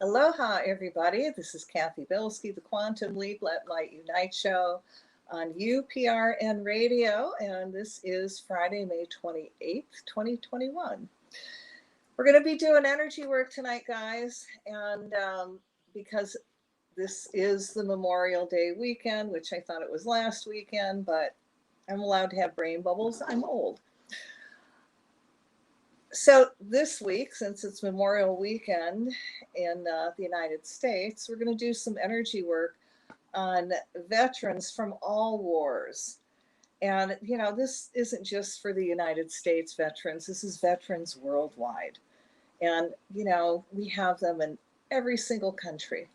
Aloha, everybody. This is Cathy Bilsky, the Quantum Leap Let Light Unite show on UPRN Radio, and this is Friday, May 28th, 2021. We're going to be doing energy work tonight, guys, and because this is the Memorial Day weekend, which I thought it was last weekend, but I'm allowed to have brain bubbles. I'm old. So this week, since it's Memorial Weekend in the United States, we're going to do some energy work on veterans from all wars. And, you know, this isn't just for the United States veterans. This is veterans worldwide. And, you know, we have them in every single country.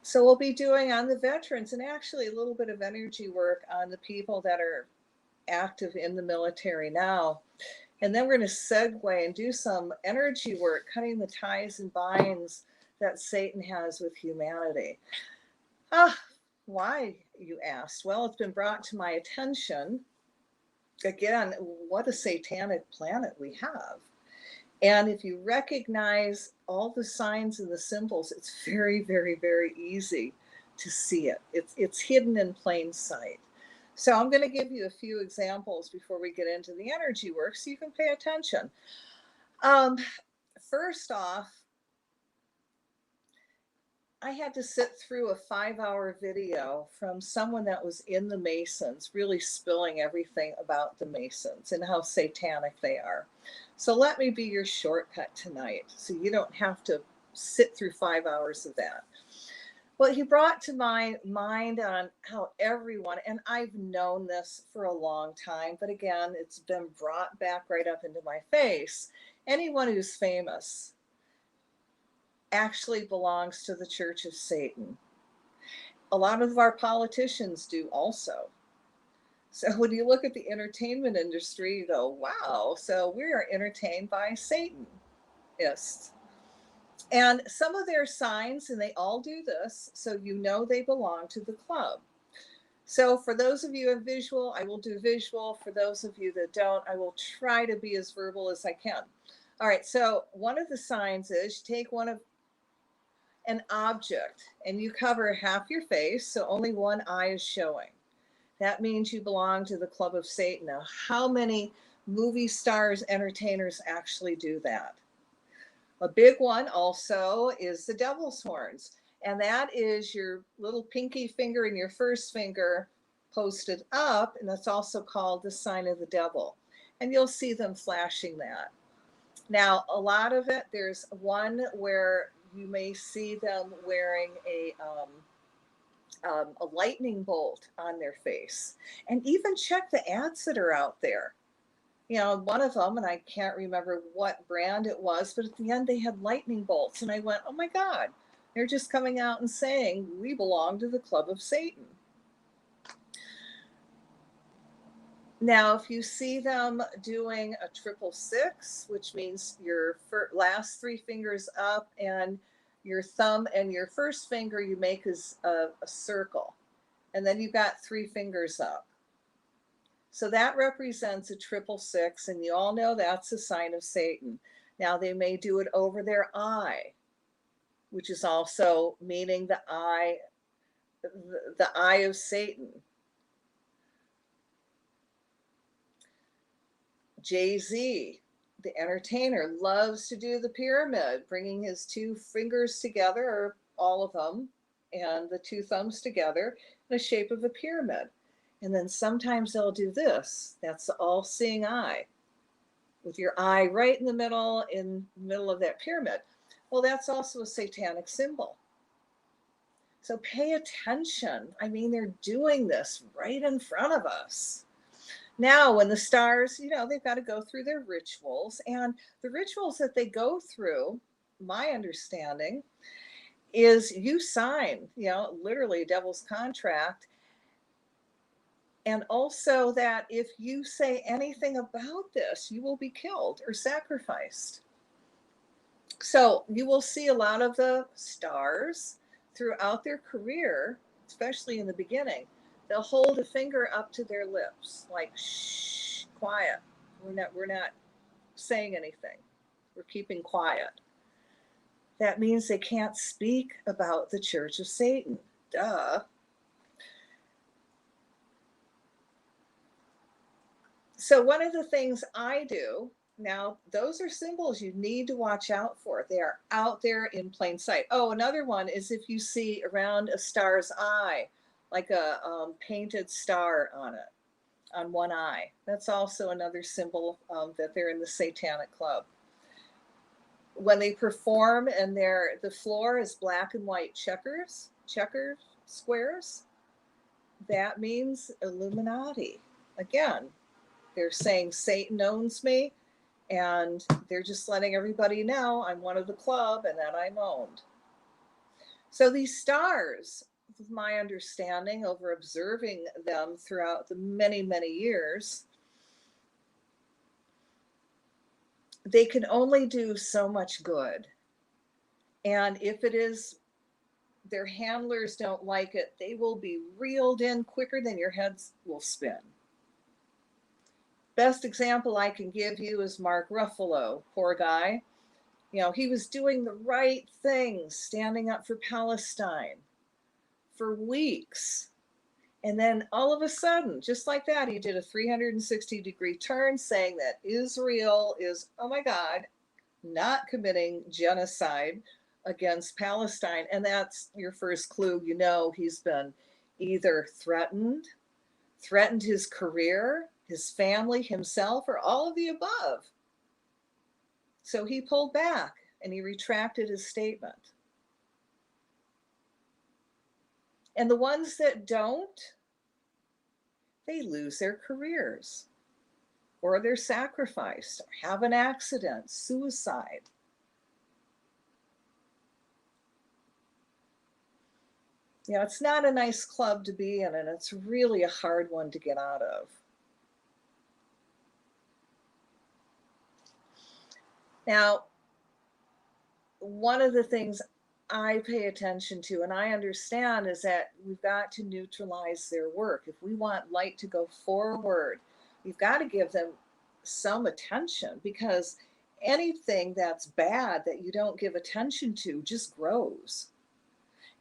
So we'll be doing on the veterans and actually a little bit of energy work on the people that are active in the military now. And then we're going to segue and do some energy work, cutting the ties and binds that Satan has with humanity. Why, you asked? Well, it's been brought to my attention, again, what a satanic planet we have. And if you recognize all the signs and the symbols, it's very, very, very easy to see it. It's hidden in plain sight. So I'm going to give you a few examples before we get into the energy work so you can pay attention. First off, I had to sit through a 5-hour video from someone that was in the Masons, really spilling everything about the Masons and how satanic they are. So let me be your shortcut tonight so you don't have to sit through 5 hours of that. Well, he brought to my mind on how everyone, and I've known this for a long time, but again, it's been brought back right up into my face. Anyone who's famous actually belongs to the Church of Satan. A lot of our politicians do also. So when you look at the entertainment industry, you go, wow, so we are entertained by Satanists. And some of their signs, and they all do this, so you know they belong to the club. So for those of you who have visual, I will do visual. For those of you that don't, I will try to be as verbal as I can. All right, so one of the signs is you take an object and you cover half your face, so only one eye is showing. That means you belong to the club of Satan. Now, how many movie stars, entertainers actually do that? A big one also is the devil's horns. And that is your little pinky finger and your first finger posted up. And that's also called the sign of the devil. And you'll see them flashing that. Now, a lot of it, there's one where you may see them wearing a lightning bolt on their face. And even check the ads that are out there. You know, one of them, and I can't remember what brand it was, but at the end they had lightning bolts. And I went, oh my God, they're just coming out and saying, we belong to the club of Satan. Now, if you see them doing a 666, which means your last 3 fingers up and your thumb and your first finger you make is a circle. And then you've got 3 fingers up. So that represents a 666, and you all know that's a sign of Satan. Now they may do it over their eye, which is also meaning the eye of Satan. Jay-Z, the entertainer, loves to do the pyramid, bringing his 2 fingers together, or all of them, and the 2 thumbs together in the shape of a pyramid. And then sometimes they'll do this. That's the all-seeing eye, with your eye right in the middle of that pyramid. Well, that's also a satanic symbol. So pay attention. I mean, they're doing this right in front of us. Now, when the stars, you know, they've got to go through their rituals. And the rituals that they go through, my understanding, is you sign, you know, literally a devil's contract. And also that if you say anything about this, you will be killed or sacrificed. So you will see a lot of the stars throughout their career, especially in the beginning. They'll hold a finger up to their lips, like, shh, quiet. We're not saying anything. We're keeping quiet. That means they can't speak about the Church of Satan. Duh. So one of the things I do now, those are symbols you need to watch out for. They are out there in plain sight. Oh, another one is if you see around a star's eye, like a painted star on it, on one eye. That's also another symbol that they're in the Satanic Club. When they perform and the floor is black and white checker squares, that means Illuminati. Again, they're saying Satan owns me, and they're just letting everybody know I'm one of the club and that I'm owned. So these stars, with my understanding over observing them throughout the many, many years, they can only do so much good. And if it is their handlers don't like it, they will be reeled in quicker than your heads will spin. Best example I can give you is Mark Ruffalo. Poor guy. You know, he was doing the right things, standing up for Palestine for weeks. And then all of a sudden, just like that, he did a 360-degree turn saying that Israel is, oh my God, not committing genocide against Palestine. And that's your first clue. You know, he's been either threatened his career, his family, himself, or all of the above. So he pulled back and he retracted his statement. And the ones that don't, they lose their careers, or they're sacrificed, or have an accident, suicide. You know, it's not a nice club to be in, and it's really a hard one to get out of. Now, one of the things I pay attention to and I understand is that we've got to neutralize their work. If we want light to go forward, we've got to give them some attention, because anything that's bad that you don't give attention to just grows.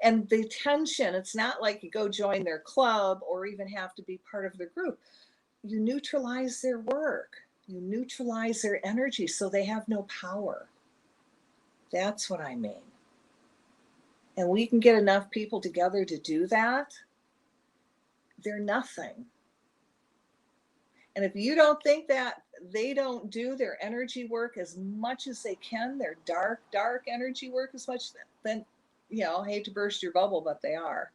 And the attention, it's not like you go join their club or even have to be part of their group. You neutralize their work. You neutralize their energy so they have no power. That's what I mean. And we can get enough people together to do that, they're nothing. And if you don't think that they don't do their energy work as much as they can, their dark energy work as much, then, you know, I hate to burst your bubble, but they are.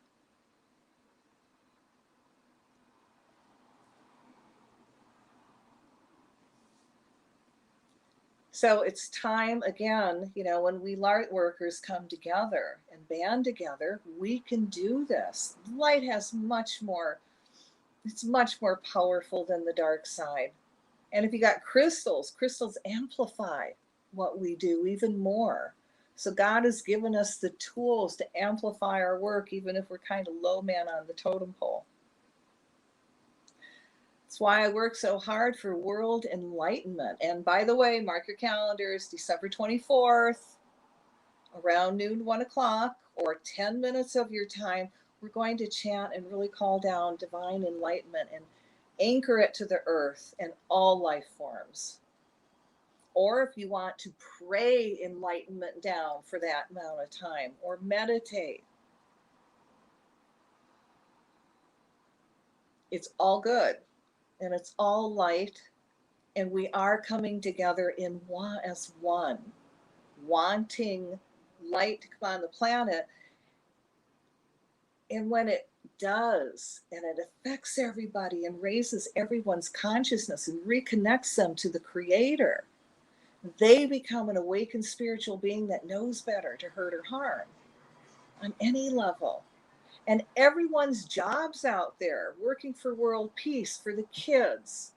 So it's time again, you know, when we light workers come together and band together, we can do this. Light has much more, it's much more powerful than the dark side. And if you got crystals amplify what we do even more. So God has given us the tools to amplify our work, even if we're kind of low man on the totem pole. That's why I work so hard for world enlightenment. And by the way, mark your calendars, December 24th, around noon, 1 o'clock, or 10 minutes of your time, we're going to chant and really call down divine enlightenment and anchor it to the earth and all life forms. Or if you want to pray enlightenment down for that amount of time, or meditate, it's all good. And it's all light, and we are coming together in one, as one, wanting light to come on the planet. And when it does, and it affects everybody and raises everyone's consciousness and reconnects them to the Creator, they become an awakened spiritual being that knows better to hurt or harm on any level. And everyone's jobs out there, working for world peace, for the kids,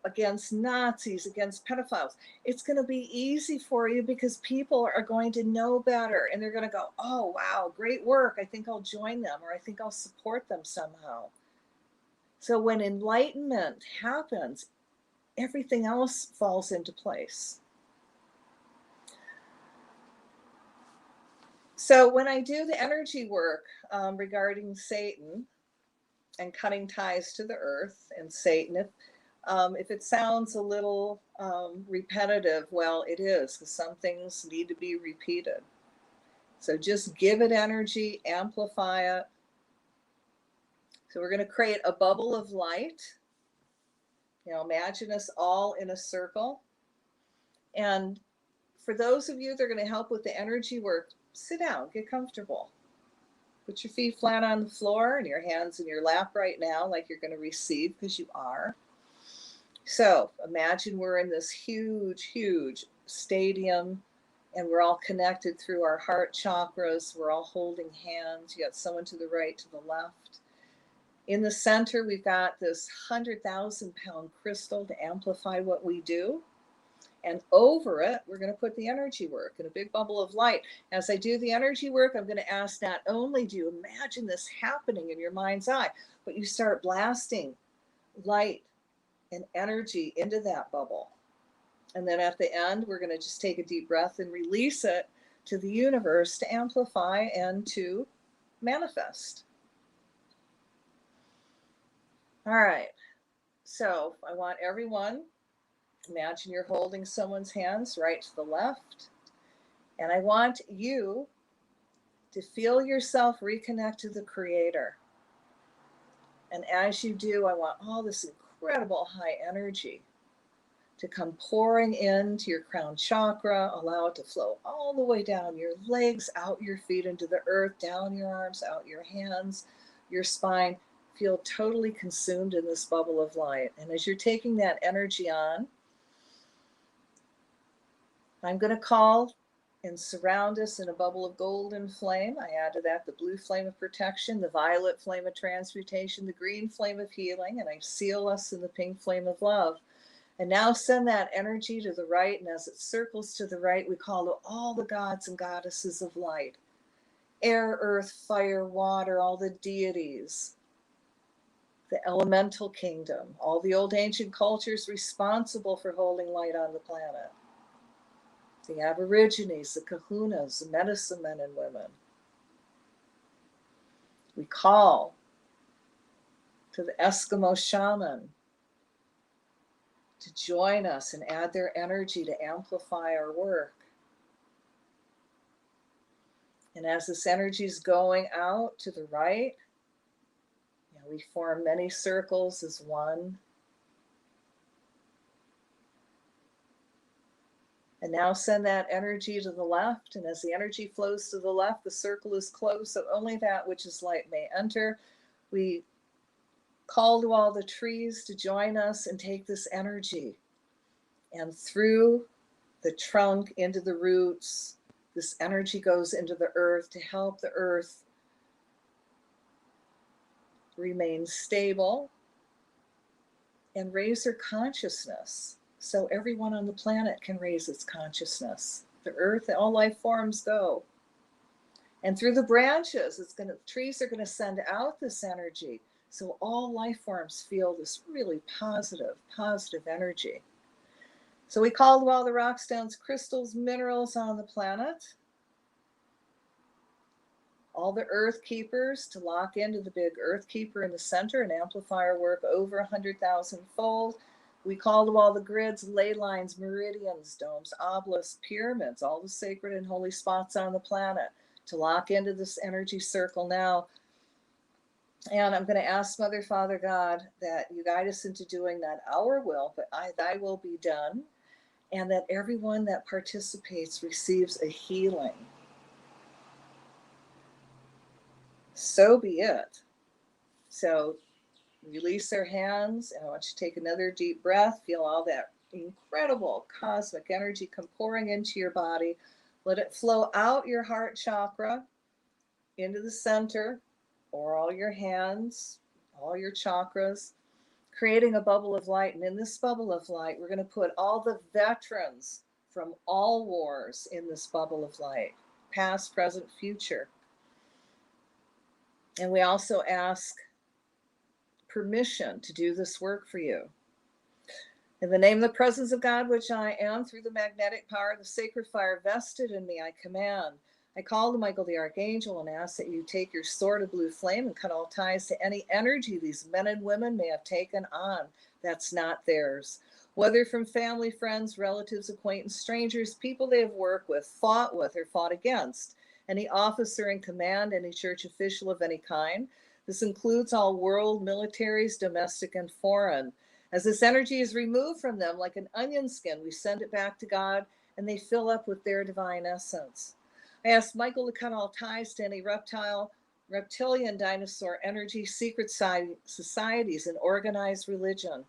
against Nazis, against pedophiles, it's going to be easy for you because people are going to know better, and they're going to go, oh, wow, great work. I think I'll join them, or I think I'll support them somehow. So when enlightenment happens, everything else falls into place. So when I do the energy work regarding Satan and cutting ties to the earth and Satan, if it sounds a little repetitive, well, it is, because some things need to be repeated. So just give it energy, amplify it. So we're going to create a bubble of light. Imagine us all in a circle. And for those of you that are going to help with the energy work, sit down, get comfortable. Put your feet flat on the floor and your hands in your lap right now, like you're going to receive, because you are. So imagine we're in this huge, huge stadium, and we're all connected through our heart chakras. We're all holding hands. You got someone to the right, to the left. In the center, we've got this 100,000-pound crystal to amplify what we do. And over it, we're going to put the energy work in a big bubble of light. As I do the energy work, I'm going to ask, not only do you imagine this happening in your mind's eye, but you start blasting light and energy into that bubble. And then at the end, we're going to just take a deep breath and release it to the universe to amplify and to manifest. All right. So I want everyone, imagine you're holding someone's hands right to the left. And I want you to feel yourself reconnect to the Creator. And as you do, I want all this incredible high energy to come pouring into your crown chakra. Allow it to flow all the way down your legs, out your feet into the earth, down your arms, out your hands, your spine. Feel totally consumed in this bubble of light. And as you're taking that energy on, I'm going to call and surround us in a bubble of golden flame. I add to that the blue flame of protection, the violet flame of transmutation, the green flame of healing, and I seal us in the pink flame of love. And now send that energy to the right, and as it circles to the right, we call to all the gods and goddesses of light. Air, earth, fire, water, all the deities, the elemental kingdom, all the old ancient cultures responsible for holding light on the planet. The Aborigines, the Kahunas, the medicine men and women. We call to the Eskimo shaman to join us and add their energy to amplify our work. And as this energy is going out to the right, we form many circles as one. And now send that energy to the left. And as the energy flows to the left, the circle is closed, so only that which is light may enter. We call to all the trees to join us and take this energy. And through the trunk into the roots, this energy goes into the earth to help the earth remain stable and raise their consciousness. So everyone on the planet can raise its consciousness. The earth, all life forms go. And through the branches, trees are going to send out this energy. So all life forms feel this really positive energy. So we call to all the rock, stones, crystals, minerals on the planet, all the earth keepers to lock into the big earth keeper in the center and amplify our work over 100,000-fold. We call to all the grids, ley lines, meridians, domes, obelisks, pyramids, all the sacred and holy spots on the planet to lock into this energy circle now. And I'm going to ask Mother, Father, God, that you guide us into doing not our will, but thy will be done, and that everyone that participates receives a healing. So be it. So release their hands, and I want you to take another deep breath. Feel all that incredible cosmic energy come pouring into your body. Let it flow out your heart chakra into the center, or all your hands, all your chakras, creating a bubble of light. And in this bubble of light, we're going to put all the veterans from all wars in this bubble of light, past, present, future. And we also ask permission to do this work for you. In the name of the presence of God, which I am, through the magnetic power of the sacred fire vested in me, I command I call to Michael the Archangel and ask that you take your sword of blue flame and cut all ties to any energy these men and women may have taken on that's not theirs. Whether from family, friends, relatives, acquaintances, strangers, people they have worked with, fought with, or fought against, any officer in command, any church official of any kind. This includes all world militaries, domestic and foreign. As this energy is removed from them like an onion skin, we send it back to God and they fill up with their divine essence. I asked Michael to cut all ties to any reptilian, dinosaur energy, secret societies, and organized religion.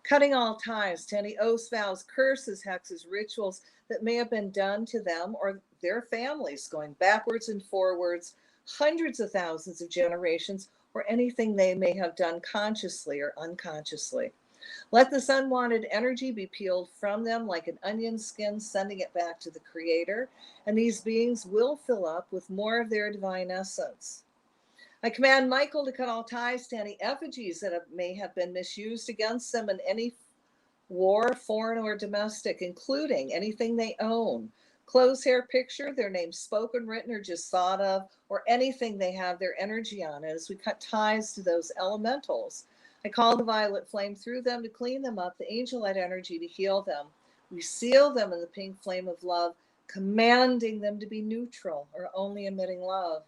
Cutting all ties to any oaths, vows, curses, hexes, rituals that may have been done to them or their families, going backwards and forwards, hundreds of thousands of generations, or anything they may have done consciously or unconsciously. Let this unwanted energy be peeled from them like an onion skin, sending it back to the Creator, and these beings will fill up with more of their divine essence. I command Michael to cut all ties to any effigies that may have been misused against them in any war, foreign or domestic, including anything they own. Clothes, hair, picture, their name spoken, written, or just thought of, or anything they have their energy on. And as we cut ties to those elementals, I call the violet flame through them to clean them up, the angel light energy to heal them. We seal them in the pink flame of love, commanding them to be neutral or only emitting love.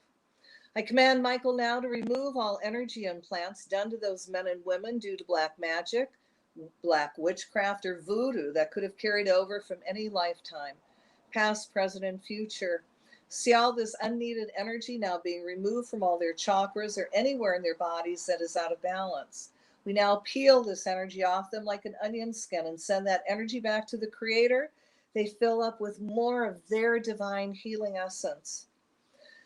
I command Michael now to remove all energy implants done to those men and women due to black magic, black witchcraft, or voodoo that could have carried over from any lifetime, past, present, and future. See all this unneeded energy now being removed from all their chakras or anywhere in their bodies that is out of balance. We now peel this energy off them like an onion skin and send that energy back to the Creator. They fill up with more of their divine healing essence.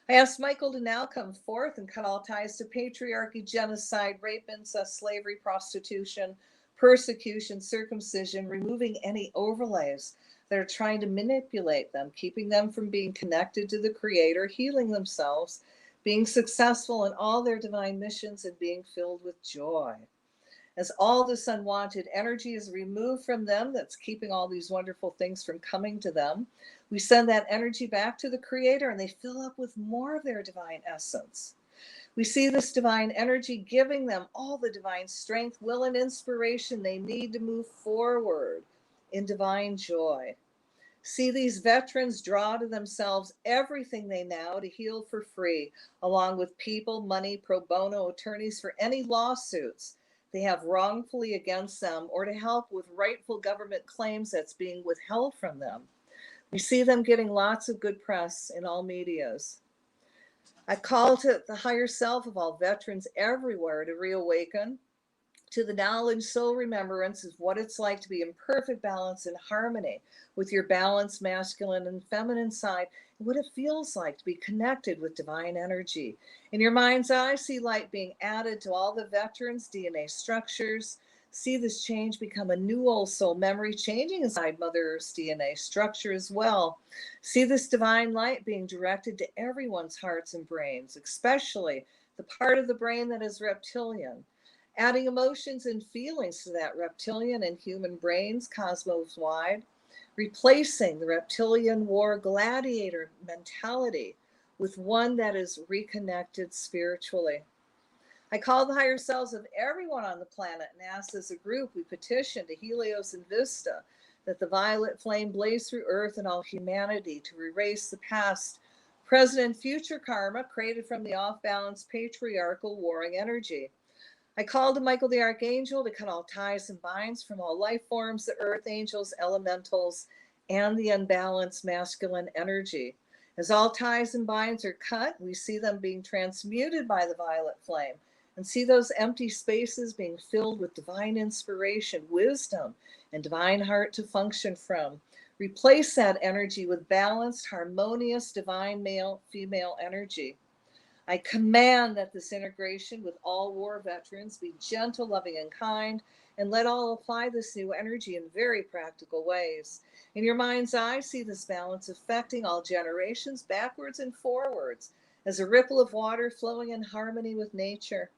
I asked Michael to now come forth and cut all ties to patriarchy, genocide, rape, incest, slavery, prostitution, persecution, circumcision, removing any overlays that are trying to manipulate them, keeping them from being connected to the Creator, healing themselves, being successful in all their divine missions, and being filled with joy. As all this unwanted energy is removed from them that's keeping all these wonderful things from coming to them, we send that energy back to the Creator and they fill up with more of their divine essence. We see this divine energy giving them all the divine strength, will, and inspiration they need to move forward in divine joy. See these veterans draw to themselves everything they know to heal for free, along with people, money, pro bono attorneys for any lawsuits they have wrongfully against them, or to help with rightful government claims that's being withheld from them. We see them getting lots of good press in all medias. I call to the higher self of all veterans everywhere to reawaken to the knowledge, soul remembrance of what it's like to be in perfect balance and harmony with your balanced masculine and feminine side, and what it feels like to be connected with divine energy. In your mind's eye, see light being added to all the veterans' DNA structures. See this change become a new old soul memory, changing inside Mother Earth's DNA structure as well. See this divine light being directed to everyone's hearts and brains, especially the part of the brain that is reptilian, adding emotions and feelings to that reptilian and human brains cosmos wide, replacing the reptilian war gladiator mentality with one that is reconnected spiritually. I call the higher selves of everyone on the planet and ask as a group we petition to Helios and Vista that the violet flame blaze through earth and all humanity to erase the past, present, and future karma created from the off-balance patriarchal warring energy. I call to Michael the Archangel to cut all ties and binds from all life forms, the earth angels, elementals, and the unbalanced masculine energy. As all ties and binds are cut, we see them being transmuted by the violet flame and see those empty spaces being filled with divine inspiration, wisdom, and divine heart to function from. Replace that energy with balanced, harmonious, divine male-female energy. I command that this integration with all war veterans be gentle, loving, and kind, and let all apply this new energy in very practical ways. In your mind's eye, see this balance affecting all generations, backwards and forwards, as a ripple of water flowing in harmony with nature.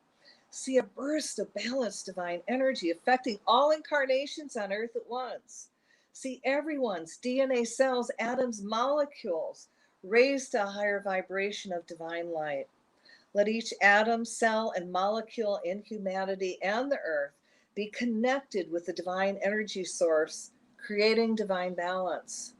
See a burst of balanced divine energy affecting all incarnations on earth at once. See everyone's DNA cells, atoms, molecules raised to a higher vibration of divine light. Let each atom, cell, and molecule in humanity and the earth be connected with the divine energy source, creating divine balance.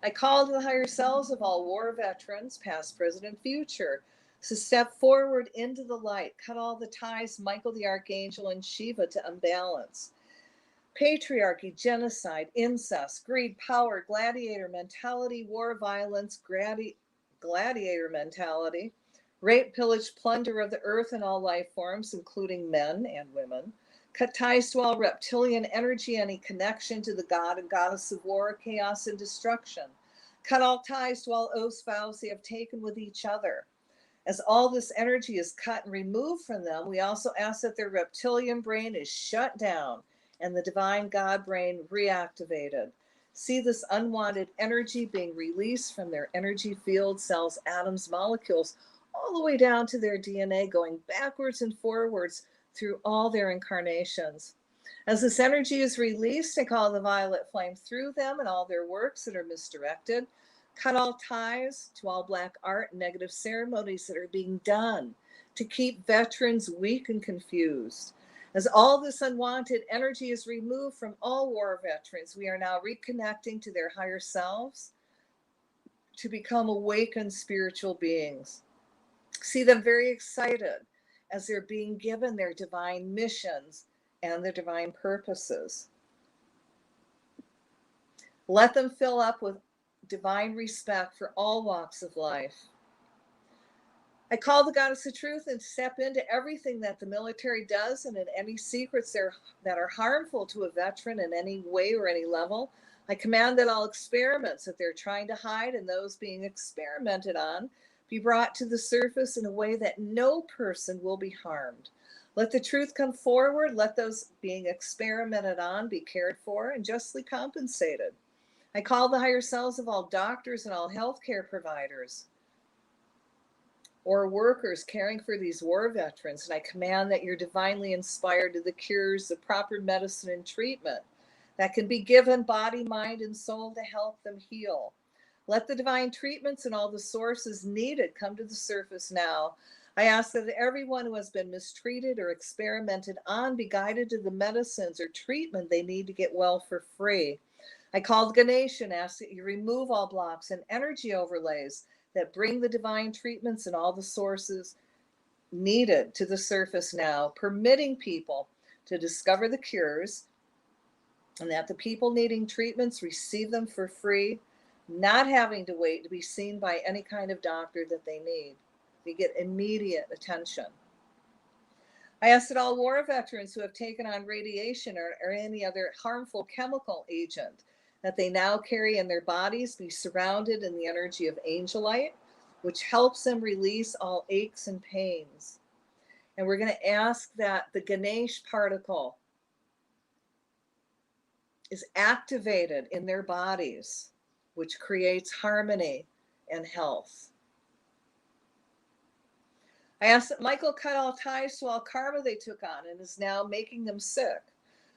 I call to the higher selves of all war veterans, past, present, and future, to step forward into the light, cut all the ties, Michael the Archangel and Shiva, to unbalance. Patriarchy, genocide, incest, greed, power, gladiator mentality, war, violence, gladiator mentality, rape, pillage, plunder of the earth and all life forms, including men and women. Cut ties to all reptilian energy, any connection to the god and goddess of war, chaos, and destruction. Cut all ties to all oaths, vows they have taken with each other. As all this energy is cut and removed from them, we also ask that their reptilian brain is shut down and the divine God brain reactivated. See this unwanted energy being released from their energy field, cells, atoms, molecules, all the way down to their DNA, going backwards and forwards through all their incarnations. As this energy is released, I call the violet flame through them and all their works that are misdirected. Cut all ties to all black art and negative ceremonies that are being done to keep veterans weak and confused. As all this unwanted energy is removed from all war veterans, we are now reconnecting to their higher selves to become awakened spiritual beings. See them very excited as they're being given their divine missions and their divine purposes. Let them fill up with divine respect for all walks of life. I call the goddess of truth and step into everything that the military does and in any secrets that are harmful to a veteran in any way or any level. I command that all experiments that they're trying to hide and those being experimented on be brought to the surface in a way that no person will be harmed. Let the truth come forward. Let those being experimented on be cared for and justly compensated. I call the higher selves of all doctors and all healthcare providers or workers caring for these war veterans, and I command that you're divinely inspired to the cures, the proper medicine and treatment that can be given body, mind, and soul to help them heal. Let the divine treatments and all the sources needed come to the surface now. I ask that everyone who has been mistreated or experimented on be guided to the medicines or treatment they need to get well for free. I called Ganesh and ask that you remove all blocks and energy overlays that bring the divine treatments and all the sources needed to the surface now, permitting people to discover the cures and that the people needing treatments receive them for free, not having to wait to be seen by any kind of doctor that they need. They get immediate attention. I ask that all war veterans who have taken on radiation or any other harmful chemical agent that they now carry in their bodies be surrounded in the energy of angelite, which helps them release all aches and pains. And we're going to ask that the Ganesh particle is activated in their bodies, which creates harmony and health. I ask that Michael cut all ties to all karma they took on and is now making them sick.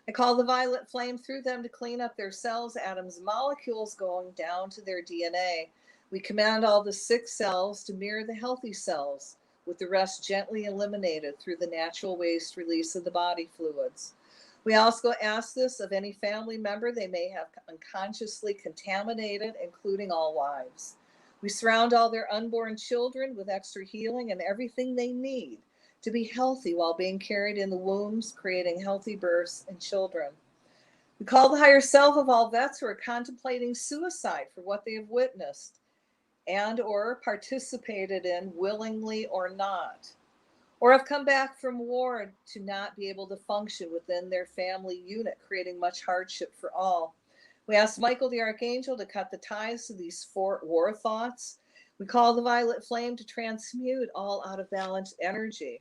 I call the violet flame through them to clean up their cells, atoms, molecules going down to their DNA. We command all the sick cells to mirror the healthy cells, with the rest gently eliminated through the natural waste release of the body fluids. We also ask this of any family member they may have unconsciously contaminated, including all wives. We surround all their unborn children with extra healing and everything they need to be healthy while being carried in the wombs, creating healthy births and children. We call the higher self of all vets who are contemplating suicide for what they have witnessed and or participated in willingly or not, or have come back from war to not be able to function within their family unit, creating much hardship for all. We ask Michael the Archangel to cut the ties to these 4 war thoughts. We call the violet flame to transmute all out of balance energy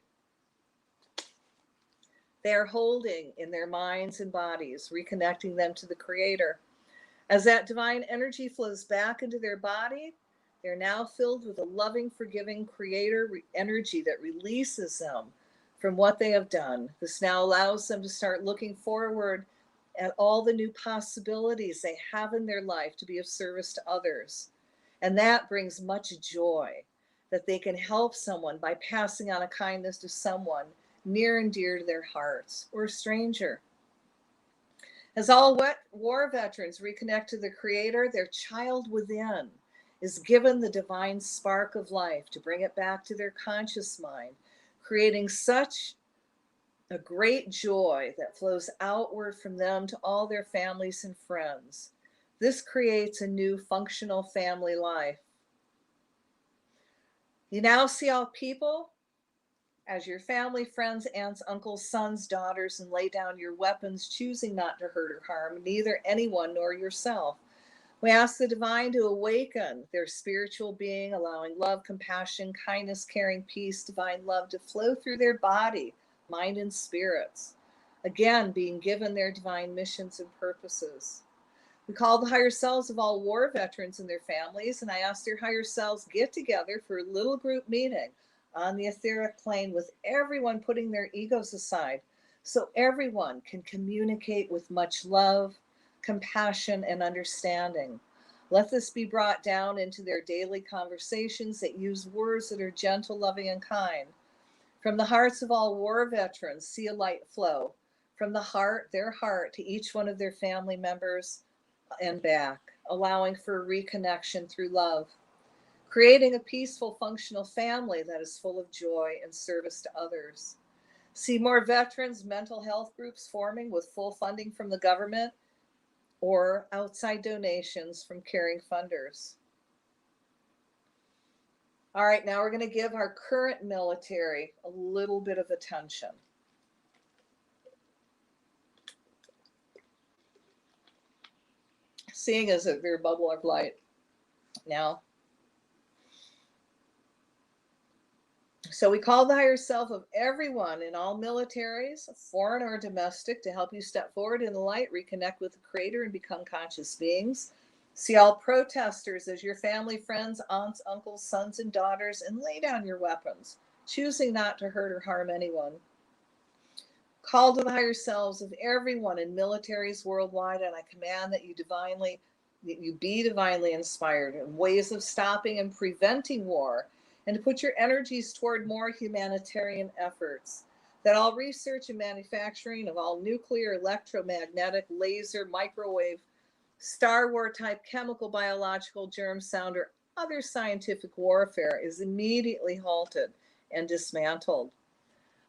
they are holding in their minds and bodies, reconnecting them to the Creator. As that divine energy flows back into their body, they're now filled with a loving, forgiving Creator energy that releases them from what they have done. This now allows them to start looking forward at all the new possibilities they have in their life to be of service to others. And that brings much joy that they can help someone by passing on a kindness to someone near and dear to their hearts or a stranger. As all war veterans reconnect to the Creator, their child within is given the divine spark of life to bring it back to their conscious mind, creating such a great joy that flows outward from them to all their families and friends. This creates a new functional family life. You now see all people as your family, friends, aunts, uncles, sons, daughters, and lay down your weapons, choosing not to hurt or harm neither anyone nor yourself. We ask the divine to awaken their spiritual being, allowing love, compassion, kindness, caring, peace, divine love to flow through their body, mind, and spirits. Again, being given their divine missions and purposes. We call the higher selves of all war veterans and their families, and I ask their higher selves get together for a little group meeting on the etheric plane with everyone putting their egos aside so everyone can communicate with much love, compassion, and understanding. Let this be brought down into their daily conversations that use words that are gentle, loving, and kind. From the hearts of all war veterans, see a light flow from the heart, their heart, to each one of their family members and back, allowing for reconnection through love, creating a peaceful, functional family that is full of joy and service to others. See more veterans' mental health groups forming with full funding from the government or outside donations from caring funders. All right, now we're going to give our current military a little bit of attention. Seeing as their bubble of light now. So we call the higher self of everyone in all militaries, foreign or domestic, to help you step forward in the light, reconnect with the Creator, and become conscious beings. See all protesters as your family, friends, aunts, uncles, sons, and daughters, and lay down your weapons, choosing not to hurt or harm anyone. Call to the higher selves of everyone in militaries worldwide, and I command that you be divinely inspired in ways of stopping and preventing war, and to put your energies toward more humanitarian efforts. That all research and manufacturing of all nuclear, electromagnetic, laser, microwave, Star War type chemical, biological, germ sound, or other scientific warfare is immediately halted and dismantled.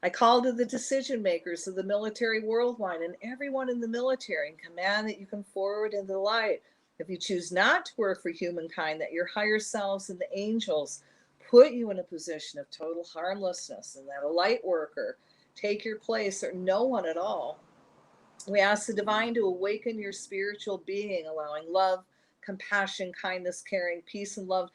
I call to the decision makers of the military worldwide and everyone in the military and command that you come forward in the light. If you choose not to work for humankind, that your higher selves and the angels put you in a position of total harmlessness, and that a light worker take your place, or no one at all. We ask the divine to awaken your spiritual being, allowing love, compassion, kindness, caring, peace, and love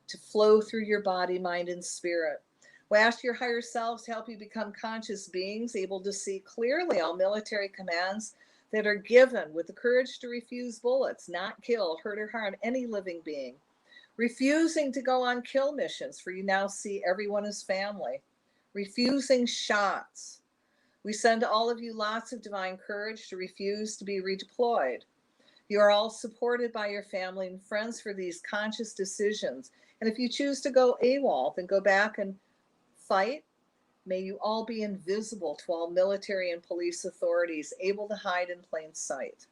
to flow through your body, mind, and spirit. We ask your higher selves to help you become conscious beings, able to see clearly all military commands that are given, with the courage to refuse bullets, not kill, hurt, or harm any living being. Refusing to go on kill missions, for you now see everyone as family. Refusing shots. We send to all of you lots of divine courage to refuse to be redeployed. You are all supported by your family and friends for these conscious decisions. And if you choose to go AWOL, then go back and fight. May you all be invisible to all military and police authorities, able to hide in plain sight.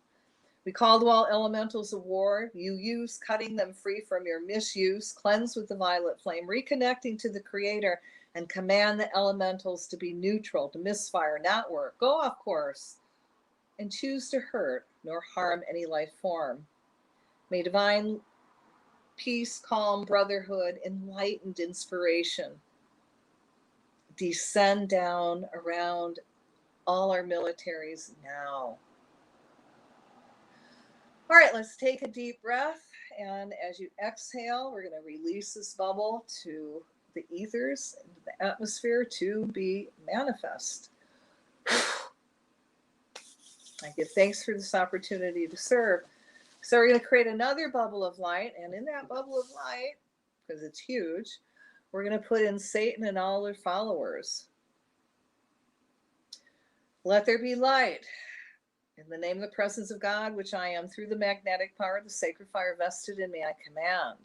We call to all elementals of war, you use, cutting them free from your misuse, cleanse with the violet flame, reconnecting to the Creator, and command the elementals to be neutral, to misfire, not work, go off course, and choose to hurt nor harm any life form. May divine peace, calm, brotherhood, enlightened inspiration descend down around all our militaries now. All right, let's take a deep breath. And as you exhale, we're going to release this bubble to the ethers, into the atmosphere, to be manifest. I give thanks for this opportunity to serve. So we're going to create another bubble of light. And in that bubble of light, because it's huge, we're going to put in Satan and all their followers. Let there be light. In the name of the presence of God, which I am, through the magnetic power of the sacred fire vested in me, I command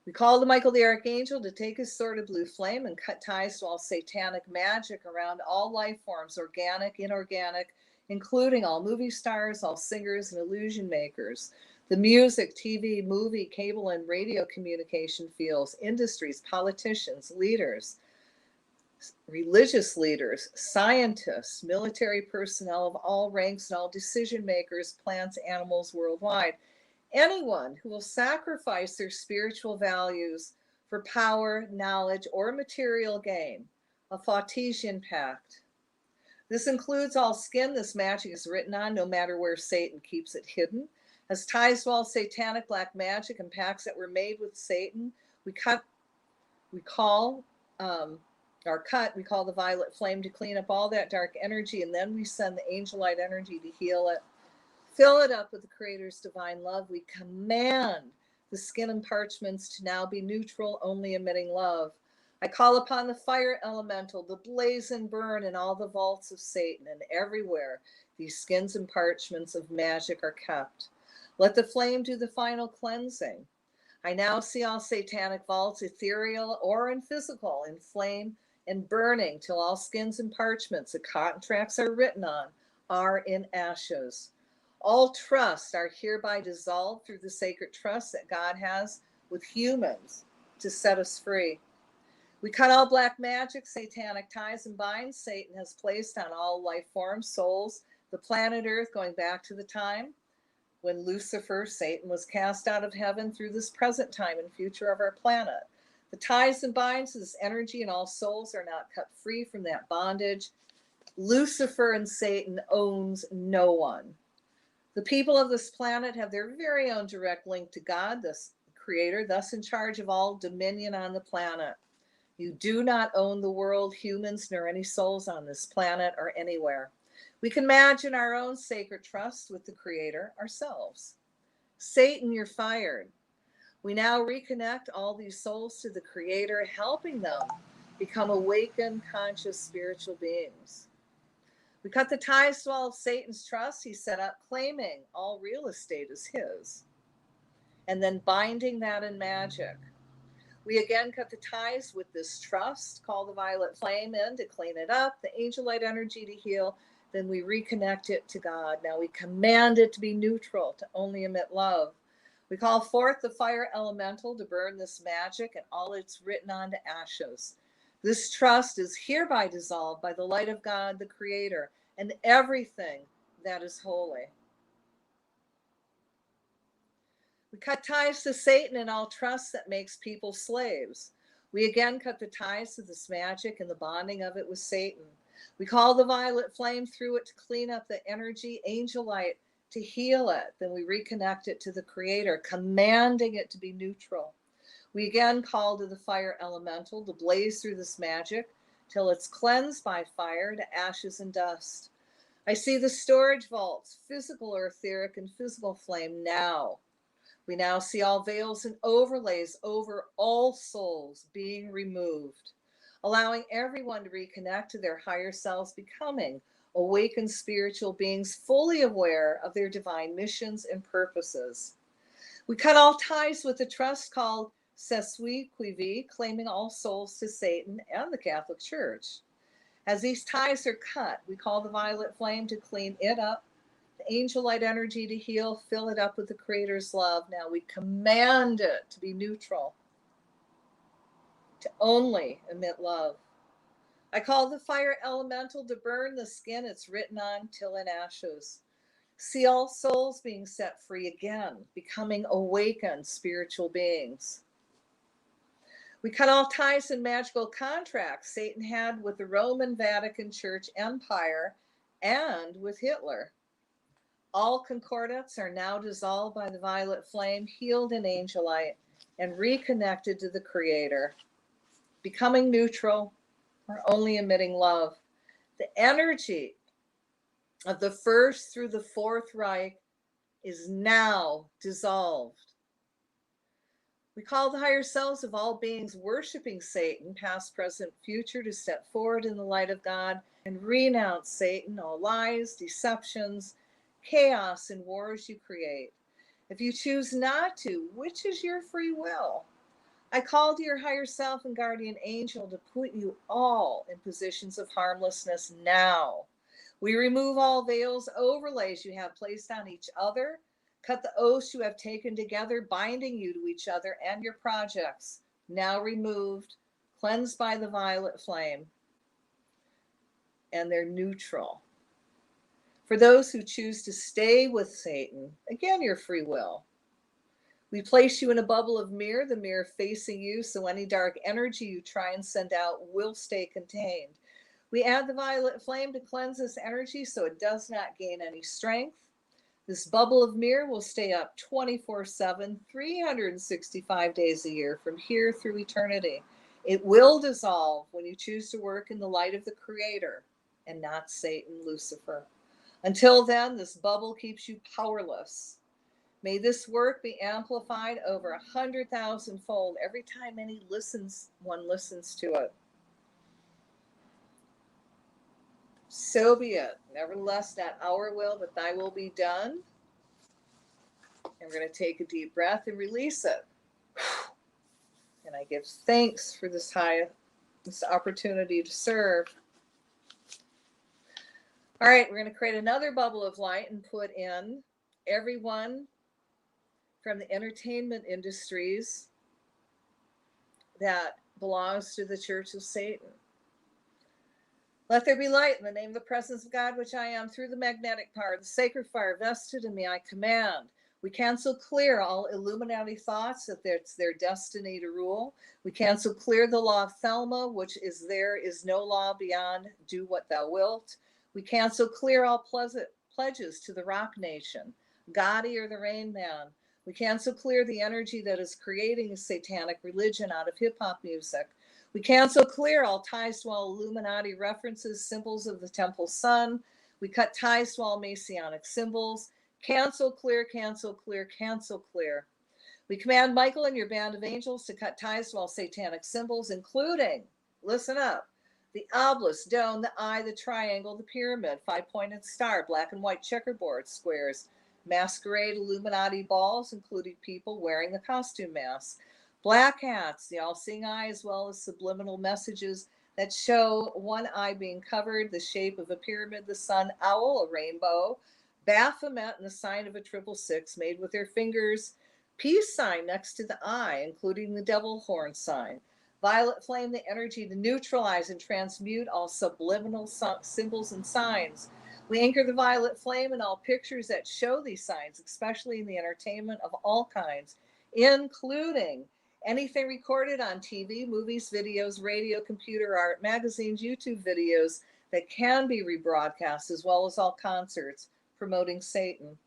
We call to Michael the Archangel to take his sword of blue flame and cut ties to all satanic magic around all life forms, organic, inorganic, including all movie stars, all singers and illusion makers, the music, TV, movie, cable, and radio communication fields, industries, politicians, leaders, religious leaders, scientists, military personnel of all ranks and all decision makers, plants, animals worldwide. Anyone who will sacrifice their spiritual values for power, knowledge, or material gain, a Phautesian pact. This includes all skin this magic is written on, no matter where Satan keeps it hidden. Has ties to all satanic black magic and pacts that were made with Satan. We call the violet flame to clean up all that dark energy, and then we send the angel light energy to heal it. Fill it up with the Creator's divine love. We command the skin and parchments to now be neutral, only emitting love. I call upon the fire elemental, the blaze and burn in all the vaults of Satan, and everywhere these skins and parchments of magic are kept. Let the flame do the final cleansing. I now see all satanic vaults, ethereal or in physical, in flame and burning till all skins and parchments the contracts are written on are in ashes. All trusts are hereby dissolved through the sacred trust that God has with humans to set us free. We cut all black magic, satanic ties and binds Satan has placed on all life forms, souls, the planet Earth, going back to the time when Lucifer, Satan, was cast out of heaven through this present time and future of our planet. The ties and binds of this energy and all souls are not cut free from that bondage. Lucifer and Satan owns no one. The people of this planet have their very own direct link to God, the Creator, thus in charge of all dominion on the planet. You do not own the world, humans, nor any souls on this planet or anywhere. We can imagine our own sacred trust with the Creator ourselves. Satan, you're fired. We now reconnect all these souls to the Creator, helping them become awakened, conscious, spiritual beings. We cut the ties to all of Satan's trust he set up, claiming all real estate is his, and then binding that in magic. We again cut the ties with this trust, call the violet flame in to clean it up, the angel light energy to heal, then we reconnect it to God. Now we command it to be neutral, to only emit love. We call forth the fire elemental to burn this magic and all it's written on to ashes. This trust is hereby dissolved by the light of God, the Creator, and everything that is holy. We cut ties to Satan and all trust that makes people slaves. We again cut the ties to this magic and the bonding of it with Satan. We call the violet flame through it to clean up the energy, angel light to heal it. Then we reconnect it to the Creator, commanding it to be neutral. We again call to the fire elemental to blaze through this magic till it's cleansed by fire to ashes and dust. I see the storage vaults, physical or etheric and physical flame now. We now see all veils and overlays over all souls being removed, allowing everyone to reconnect to their higher selves, becoming awakened spiritual beings fully aware of their divine missions and purposes. We cut all ties with the trust called C'est Qui Vive, claiming all souls to Satan and the Catholic Church. As these ties are cut, we call the violet flame to clean it up, the angel light energy to heal, fill it up with the Creator's love. Now we command it to be neutral, to only emit love. I call the fire elemental to burn the skin it's written on till in ashes. See all souls being set free again, becoming awakened spiritual beings. We cut all ties and magical contracts Satan had with the Roman Vatican Church Empire and with Hitler. All concordats are now dissolved by the violet flame, healed in angel light, and reconnected to the Creator, becoming neutral or only emitting love. The energy of the First through the Fourth Reich is now dissolved. We call the higher selves of all beings worshiping Satan, past, present, future, to step forward in the light of God and renounce Satan, all lies, deceptions, chaos, and wars you create. If you choose not to, which is your free will, I call to your higher self and guardian angel to put you all in positions of harmlessness now. We remove all veils, overlays you have placed on each other, cut the oaths you have taken together, binding you to each other and your projects, now removed, cleansed by the violet flame, and they're neutral. For those who choose to stay with Satan, again, your free will. We place you in a bubble of mirror, the mirror facing you, so any dark energy you try and send out will stay contained. We add the violet flame to cleanse this energy so it does not gain any strength. This bubble of mirror will stay up 24/7, 365 days a year from here through eternity. It will dissolve when you choose to work in the light of the Creator and not Satan, Lucifer. Until then, this bubble keeps you powerless. May this work be amplified over 100,000-fold every time one listens to it. So be it. Nevertheless, not our will, but thy will be done. And we're going to take a deep breath and release it. And I give thanks for this opportunity to serve. All right, we're going to create another bubble of light and put in everyone from the entertainment industries that belongs to the Church of Satan. Let there be light in the name of the presence of God, which I am, through the magnetic power, the sacred fire vested in me, I command. We cancel clear all Illuminati thoughts that it's their destiny to rule. We cancel clear the law of Thelma, which is there is no law beyond do what thou wilt. We cancel clear all pledges to the Rock Nation, Gotti or the Rain Man. We cancel clear the energy that is creating a satanic religion out of hip-hop music. We cancel clear all ties to all Illuminati references, symbols of the temple sun. We cut ties to all Masonic symbols. Cancel clear, cancel clear, cancel clear. We command Michael and your band of angels to cut ties to all satanic symbols, including, listen up, the obelisk, dome, the eye, the triangle, the pyramid, five-pointed star, black and white checkerboard squares, masquerade Illuminati balls, including people wearing the costume masks, black hats, the all-seeing eye, as well as subliminal messages that show one eye being covered, the shape of a pyramid, the sun, owl, a rainbow, Baphomet, and the sign of a 666 made with their fingers, peace sign next to the eye, including the devil horn sign, violet flame, the energy to neutralize and transmute all subliminal symbols and signs. We anchor the violet flame in all pictures that show these signs, especially in the entertainment of all kinds, including anything recorded on TV, movies, videos, radio, computer art, magazines, YouTube videos that can be rebroadcast, as well as all concerts promoting Satan.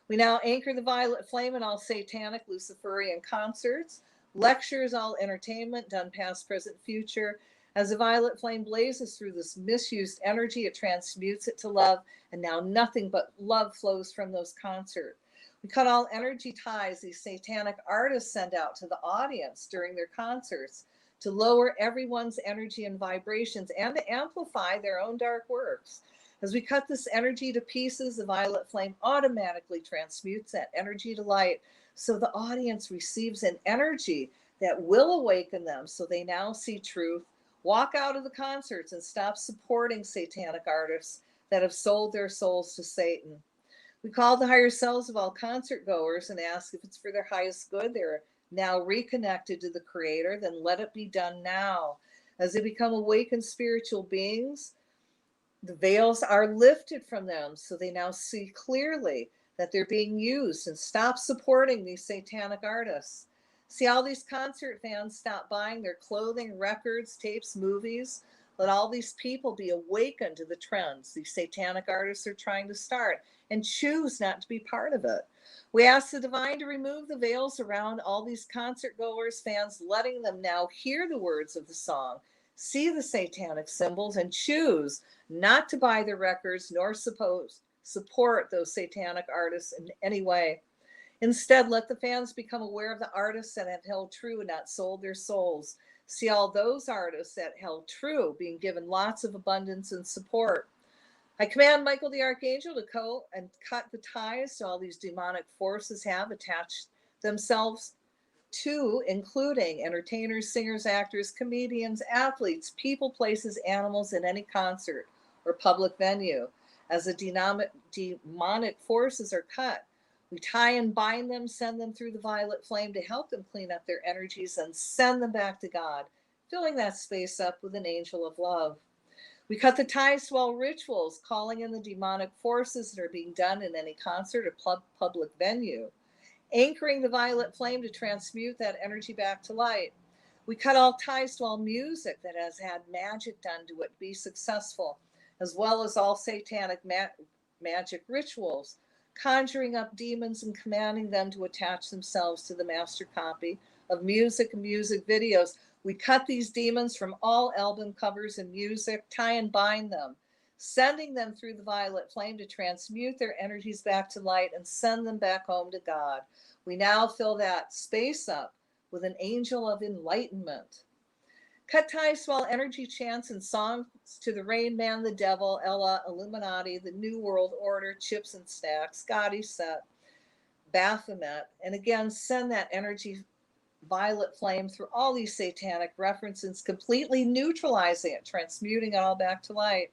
We now anchor the violet flame in all satanic Luciferian concerts, lectures, all entertainment done past, present, future. As the violet flame blazes through this misused energy, it transmutes it to love, and now nothing but love flows from those concerts. We cut all energy ties these satanic artists send out to the audience during their concerts to lower everyone's energy and vibrations and to amplify their own dark works. As we cut this energy to pieces, the violet flame automatically transmutes that energy to light, so the audience receives an energy that will awaken them, so they now see truth, walk out of the concerts, and stop supporting satanic artists that have sold their souls to Satan. We call the higher selves of all concert goers and ask if it's for their highest good. They're now reconnected to the Creator, then let it be done now. As they become awakened spiritual beings, the veils are lifted from them, so they now see clearly that they're being used, and stop supporting these satanic artists. See, all these concert fans stop buying their clothing, records, tapes, movies. Let all these people be awakened to the trends these satanic artists are trying to start, and choose not to be part of it. We ask the divine to remove the veils around all these concert goers, fans, letting them now hear the words of the song, see the satanic symbols, and choose not to buy their records nor support those satanic artists in any way. Instead, let the fans become aware of the artists that have held true and not sold their souls. See all those artists that held true being given lots of abundance and support. I command Michael the Archangel to go and cut the ties to all these demonic forces have attached themselves to including entertainers, singers, actors, comedians, athletes, people, places, animals in any concert or public venue. As the demonic forces are cut, we tie and bind them, send them through the violet flame to help them clean up their energies and send them back to God, filling that space up with an angel of love. We cut the ties to all rituals, calling in the demonic forces that are being done in any concert or public venue, anchoring the violet flame to transmute that energy back to light. We cut all ties to all music that has had magic done to it be successful, as well as all satanic magic rituals, conjuring up demons and commanding them to attach themselves to the master copy of music and music videos. We cut these demons from all album covers and music, tie and bind them, sending them through the violet flame to transmute their energies back to light and send them back home to God. We now fill that space up with an angel of enlightenment. Cut ties to all energy chants and songs to the Rain Man, the Devil, Ella, Illuminati, the New World Order, Chips and Stacks, Gotti Set, Baphomet, and again, send that energy violet flame through all these satanic references, completely neutralizing it, transmuting it all back to light.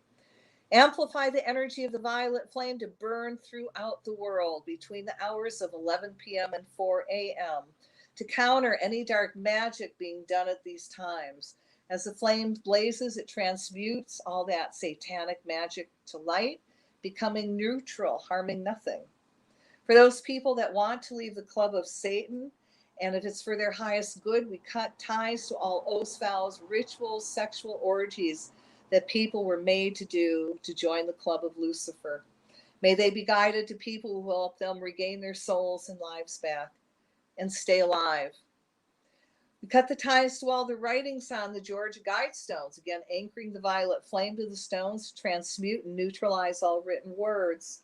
Amplify the energy of the violet flame to burn throughout the world between the hours of 11 p.m. and 4 a.m. to counter any dark magic being done at these times. As the flame blazes, it transmutes all that satanic magic to light, becoming neutral, harming nothing. For those people that want to leave the club of Satan, and if it's for their highest good, we cut ties to all oaths, vows, rituals, sexual orgies that people were made to do to join the club of Lucifer. May they be guided to people who will help them regain their souls and lives back and stay alive. We cut the ties to all the writings on the Georgia Guidestones, again, anchoring the violet flame to the stones to transmute and neutralize all written words.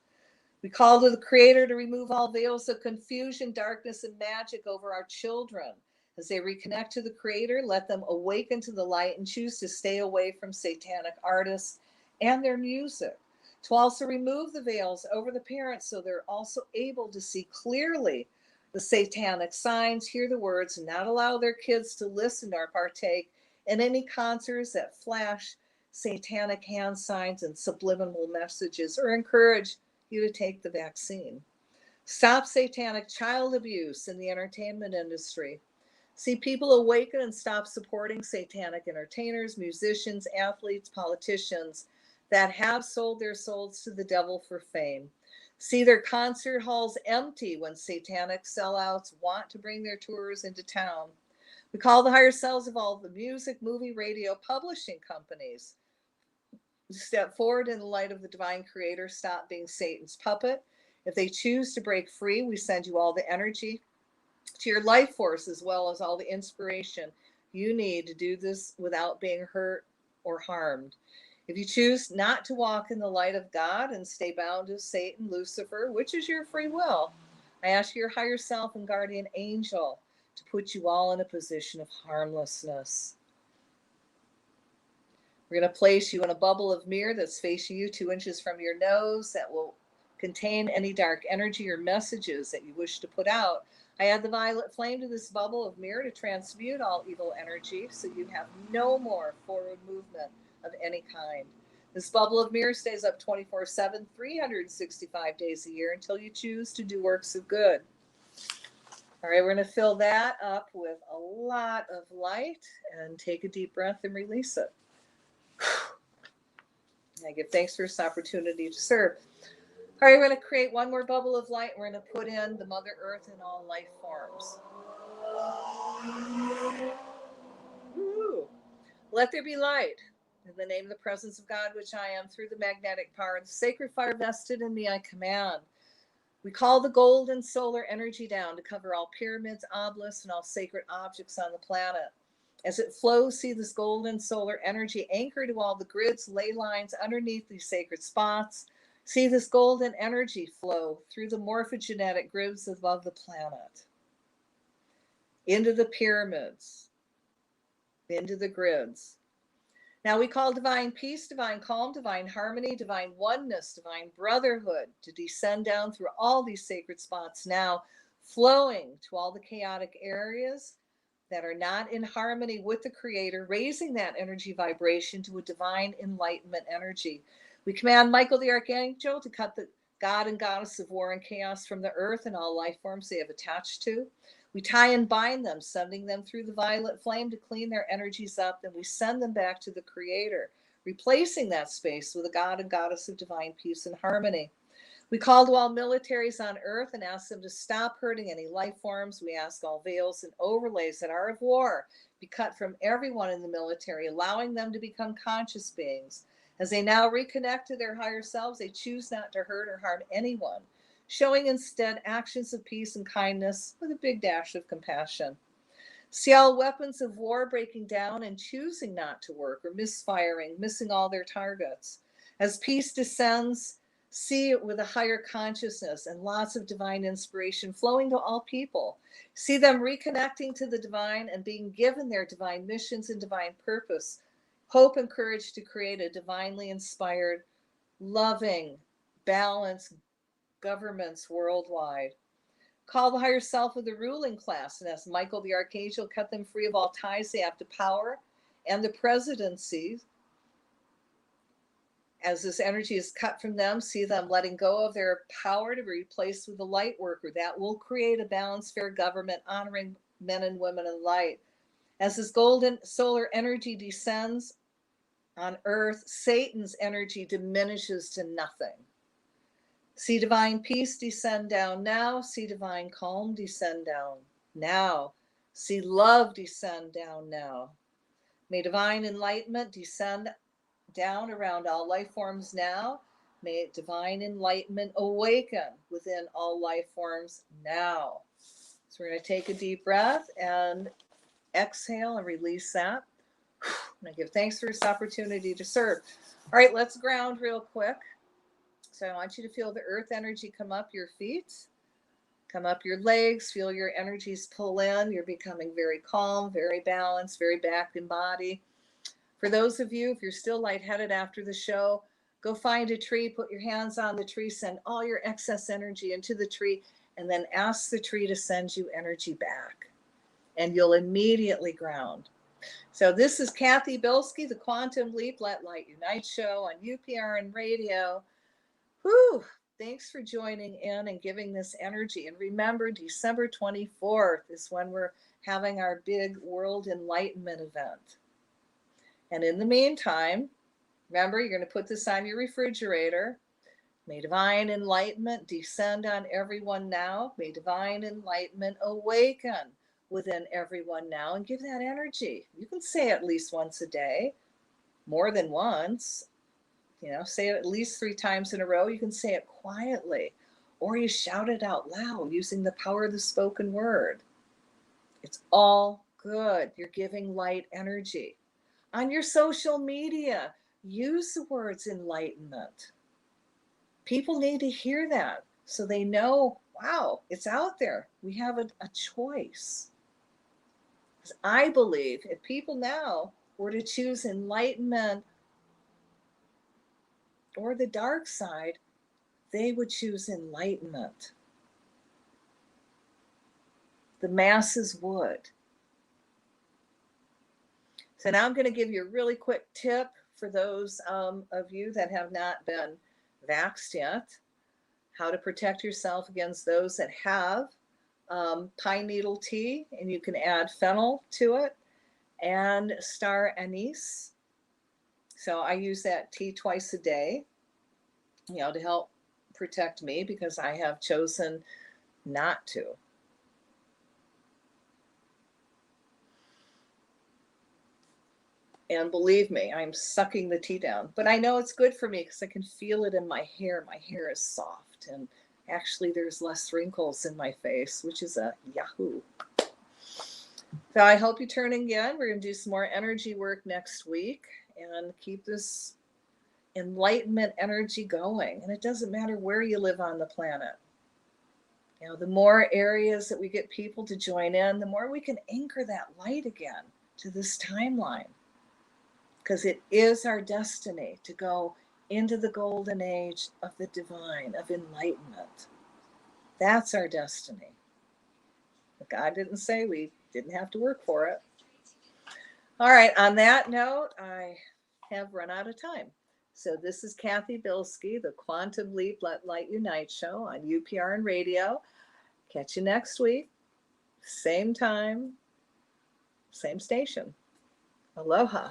We call to the Creator to remove all veils of confusion, darkness, and magic over our children. As they reconnect to the Creator, let them awaken to the light and choose to stay away from satanic artists and their music. To also remove the veils over the parents so they're also able to see clearly the satanic signs, hear the words, and not allow their kids to listen or partake in any concerts that flash satanic hand signs and subliminal messages, or encourage you to take the vaccine. Stop satanic child abuse in the entertainment industry. See people awaken and stop supporting satanic entertainers, musicians, athletes, politicians that have sold their souls to the devil for fame. See their concert halls empty when satanic sellouts want to bring their tours into town. We call the higher selves of all the music, movie, radio, publishing companies. Step forward in the light of the divine Creator. Stop being Satan's puppet. If they choose to break free, we send you all the energy to your life force, as well as all the inspiration you need to do this without being hurt or harmed. If you choose not to walk in the light of God and stay bound to Satan, Lucifer, which is your free will, I ask your higher self and guardian angel to put you all in a position of harmlessness. We're going to place you in a bubble of mirror that's facing you 2 inches from your nose that will contain any dark energy or messages that you wish to put out. I add the violet flame to this bubble of mirror to transmute all evil energy so you have no more forward movement of any kind. This bubble of mirror stays up 24/7, 365 days a year until you choose to do works of good. All right, we're going to fill that up with a lot of light and take a deep breath and release it. I give thanks for this opportunity to serve. All right, we're going to create one more bubble of light. We're going to put in the Mother Earth and all life forms. Ooh. Let there be light. In the name of the presence of God, which I am, through the magnetic power of the sacred fire vested in me, I command. We call the golden solar energy down to cover all pyramids, obelisks, and all sacred objects on the planet. As it flows, see this golden solar energy anchor to all the grids, ley lines underneath these sacred spots. See this golden energy flow through the morphogenetic grids above the planet, into the pyramids, into the grids. Now we call divine peace, divine calm, divine harmony, divine oneness, divine brotherhood to descend down through all these sacred spots now, flowing to all the chaotic areas that are not in harmony with the Creator, raising that energy vibration to a divine enlightenment energy. We command Michael the Archangel to cut the God and Goddess of war and chaos from the earth and all life forms they have attached to. We tie and bind them, sending them through the violet flame to clean their energies up, and we send them back to the Creator, replacing that space with a God and Goddess of divine peace and harmony. We call to all militaries on earth and ask them to stop hurting any life forms. We ask all veils and overlays that are of war be cut from everyone in the military, allowing them to become conscious beings. As they now reconnect to their higher selves, they choose not to hurt or harm anyone, showing instead actions of peace and kindness with a big dash of compassion. See all weapons of war breaking down and choosing not to work or misfiring, missing all their targets. As peace descends, see it with a higher consciousness and lots of divine inspiration flowing to all people. See them reconnecting to the divine and being given their divine missions and divine purpose. Hope and courage to create a divinely inspired, loving, balanced governments worldwide. Call the higher self of the ruling class and ask Michael the Archangel cut them free of all ties they have to power and the presidency. As this energy is cut from them, see them letting go of their power to be replaced with a light worker. That will create a balanced, fair government honoring men and women in light. As this golden solar energy descends on earth, Satan's energy diminishes to nothing. See divine peace descend down now. See divine calm descend down now. See love descend down now. May divine enlightenment descend down around all life forms now. May divine enlightenment awaken within all life forms now. So we're going to take a deep breath and exhale and release that. I'm going to give thanks for this opportunity to serve. All right, let's ground real quick. So I want you to feel the earth energy come up your feet, come up your legs, feel your energies pull in. You're becoming very calm, very balanced, very back in body. For those of you, if you're still lightheaded after the show, go find a tree, put your hands on the tree, send all your excess energy into the tree, and then ask the tree to send you energy back. And you'll immediately ground. So this is Cathy Bilsky, the Quantum Leap Let Light Unite show on UPRN Radio. Whew, thanks for joining in and giving this energy. And remember, December 24th is when we're having our big World Enlightenment event. And in the meantime, remember, you're going to put this on your refrigerator. May divine enlightenment descend on everyone now. May divine enlightenment awaken within everyone now, and give that energy. You can say it at least once a day, more than once. Say it at least 3 times in a row. You can say it quietly, or you shout it out loud using the power of the spoken word. It's all good. You're giving light energy. On your social media, use the words enlightenment. People need to hear that so they know, wow, it's out there. We have a choice. Because I believe if people now were to choose enlightenment or the dark side, they would choose enlightenment. The masses would. So now I'm going to give you a really quick tip for those of you that have not been vaxxed yet, how to protect yourself against those that have pine needle tea, and you can add fennel to it and star anise. So I use that tea twice a day, to help protect me because I have chosen not to. And believe me, I'm sucking the tea down. But I know it's good for me because I can feel it in my hair. My hair is soft. And actually, there's less wrinkles in my face, which is a yahoo. So I hope you turn in again. We're going to do some more energy work next week and keep this enlightenment energy going. And it doesn't matter where you live on the planet. The more areas that we get people to join in, the more we can anchor that light again to this timeline. Because it is our destiny to go into the golden age of the divine, of enlightenment. That's our destiny. God didn't say we didn't have to work for it. All right, on that note, I have run out of time. So this is Cathy Bilsky, the Quantum Leap Let Light Unite show on UPRN Radio. Catch you next week. Same time, same station. Aloha.